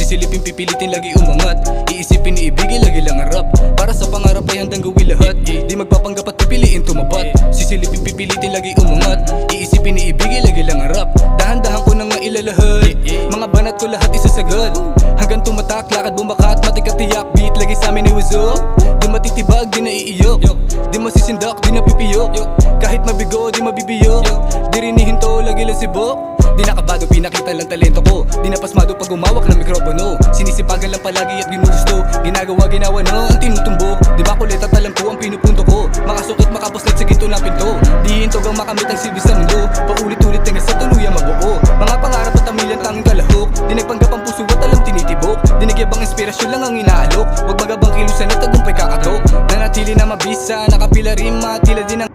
Sisilipin, pipilitin, lagi umangat. Iisipin, iibigin, lagi lang harap. Para sa pangarap ay handang gawin lahat. Di magpapanggap at pipiliin tumapat. Sisilipin, pipilitin, lagi umangat. Iisipin, iibigin, lagi lang harap. Dahan-dahan ko nang mailalahat. Mga banat ko lahat isasagad. Hanggang tumatak, lakad bumakat, matikatiyak. Beat lagi sa amin iwuso. Di matitibag, di naiiyok. Di masisindak, di napipiyok. Kahit mabigo, di mabibiyo. Di rinihinto, lagi lang sibok. Di nakabado, pinakita lang talento ko. Di napasmado pag umawak ng mikropono. Sinisipagan lang palagi at ginugusto. Ginagawa, ginawa na ang tinutumbok. Di ba kulit at alam ko ang pinupunto ko. Makasukit, makapuslit sa ginto na pinto. Di hintog ang makamit ang silbi sa mundo. Paulit-ulit hanggang sa tuluyan mabuo. Mga pangarap at amilyan tanging kalahok. Di nagpanggap ang puso at alam tinitibok. Di nagyabang inspirasyon lang ang inaalok. Huwag magabang kilusan at tagumpay kakatok. Nanatili na mabisa, nakapila rima, tila din ang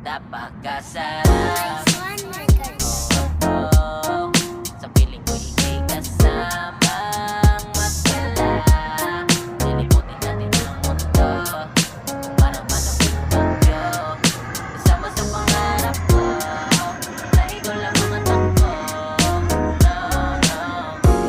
napakasarap. Oh, sa piling ko ika'y kasamang magdala. Lilimutin natin ang mundo kung parang man ang bagyo. Kasama sa pangarap ko na ikaw lang ang takbo. No, no.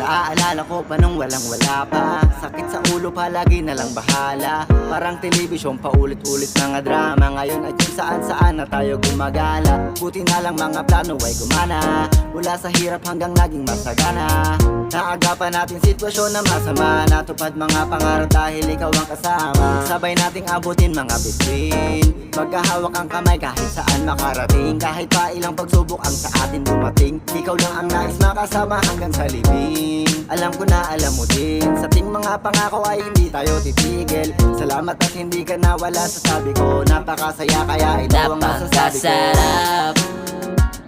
Naaalala ko pa nung walang-wala pa. Sakit sa ulo palagi na lang bahala. Parang telebisyon paulit-ulit mga drama. Ngayon ay kung saan-saan na tayo gumagala. Buti na lang mga plano ay gumana. Mula sa hirap hanggang naging masagana. Naagapan natin sitwasyon na masama. Natupad mga pangarap dahil ikaw ang kasama. Sabay nating abutin mga bituin. Magkahawak ang kamay kahit saan makarating. Kahit pa ilang pagsubok ang sa atin dumating. Ikaw lang ang nais makasama hanggang sa libing. Alam ko na alam mo din, sa ting mga pangako ay hindi tayo titigil. Salamat at hindi ka nawala sa sabi ko. Napakasaya kaya ito ang masasabi ko. Napakasarap.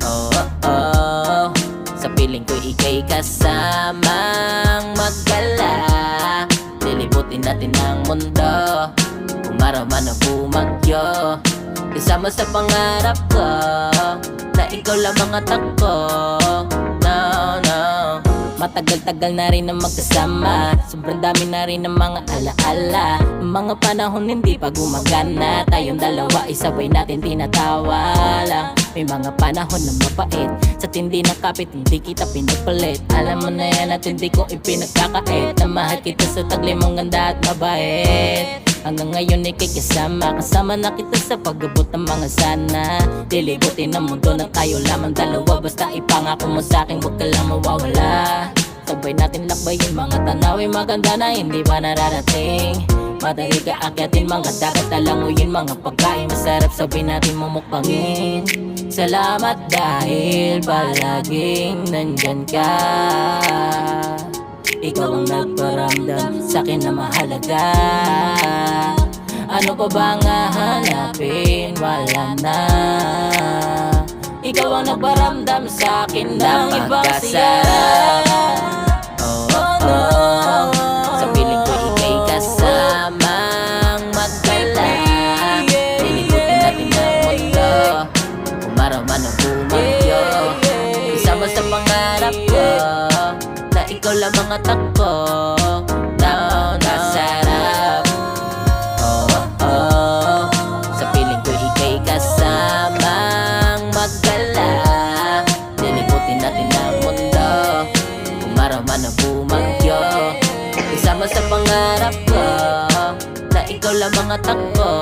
Oh, oh, oh. Sa piling ko ika'y kasamang magdala. Lilibutin natin ang mundo kung araw man ang bumagyo. Kasama sa pangarap ko na ikaw lang mga takbo. No, no. Matagal-tagal na rin na magkasama, sobrang dami na rin ng mga alaala. Mga panahon hindi pa gumagana, tayong dalawa isabay natin tinatawa lang. May mga panahon na mapait, sa tindi ng kapit hindi kita pinapalit. Alam mo na yan at hindi ko ipinagkakait, na mahal kita sa tagli mong ganda at mabait. Hanggang ngayon ikay kasama, kasama na kita sa pag-abot ng mga sana. Lilibutin ang mundo na tayo lamang dalawa, basta ipangako mo sa'kin huwag ka lang mawawala. Sabay natin lakbayin mga tanawin maganda na hindi pa nararating. Madali ka akyatin mga dagat, talanguyin mga pagkain masarap sabay natin mumukbangin. Salamat dahil palaging nandyan ka. Ikaw ang nagparamdam sa'kin na mahalaga. Ano pa ba nga hanapin? Wala na. Ikaw ang nagparamdam sa'kin ng ibang siya. Oh, oh. Sa piling ko ika'y kasamang magdala. Lilibutin natin ang mundo, umaraw man ang bumagyo. Isama sa pangarap ko, na ikaw lang mga takbo. Now, nasarap. Oh, oh. Sa piling ko ika'y kasamang magdala. Lilibutin natin ang mundo, umaraw man ang bumagyo. Isama sa pangarap ko, na ikaw lang mga takbo.